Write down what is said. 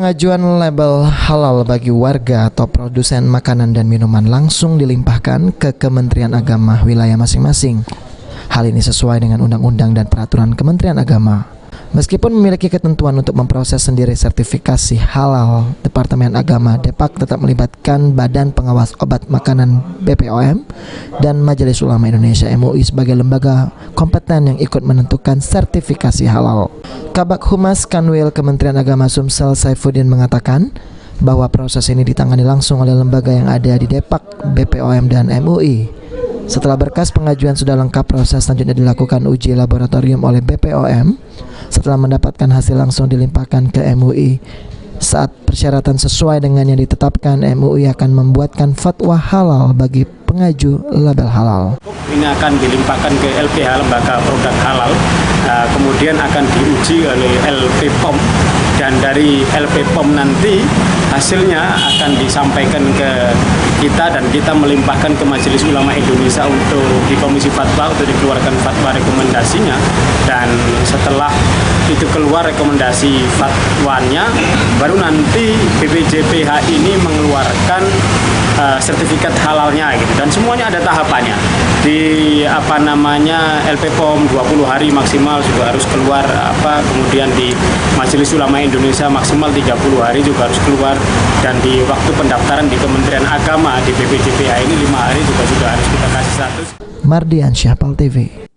pengajuan label halal bagi warga atau produsen makanan dan minuman langsung dilimpahkan ke Kementerian Agama wilayah masing-masing. Hal ini sesuai dengan undang-undang dan peraturan Kementerian Agama. Meskipun memiliki ketentuan untuk memproses sendiri sertifikasi halal, Departemen Agama Depak tetap melibatkan Badan Pengawas Obat Makanan BPOM dan Majelis Ulama Indonesia MUI sebagai lembaga kompeten yang ikut menentukan sertifikasi halal. Kabag Humas Kanwil Kementerian Agama Sumsel Saifuddin mengatakan bahwa proses ini ditangani langsung oleh lembaga yang ada di Depak, BPOM dan MUI. Setelah berkas pengajuan sudah lengkap, proses selanjutnya dilakukan uji laboratorium oleh BPOM. Setelah mendapatkan hasil langsung dilimpahkan ke MUI. Saat persyaratan sesuai dengan yang ditetapkan, MUI akan membuatkan fatwa halal bagi pengaju label halal. Ini akan dilimpahkan ke LPH, Lembaga Produk Halal, kemudian akan diuji oleh LPPOM, dan dari LPPOM nanti hasilnya akan disampaikan ke kita dan kita melimpahkan ke Majelis Ulama Indonesia untuk di Komisi Fatwa untuk dikeluarkan fatwa rekomendasinya, dan setelah itu keluar rekomendasi fatwanya baru nanti BPJPH ini mengeluarkan sertifikat halalnya gitu, dan semuanya ada tahapannya. Di LPPOM 20 hari maksimal juga harus keluar kemudian di Majelis Ulama Indonesia maksimal 30 hari juga harus keluar, dan di waktu pendaftaran di Kementerian Agama di BPJPH ini 5 hari juga sudah harus kita kasih status. Mardiansyah, PAL TV.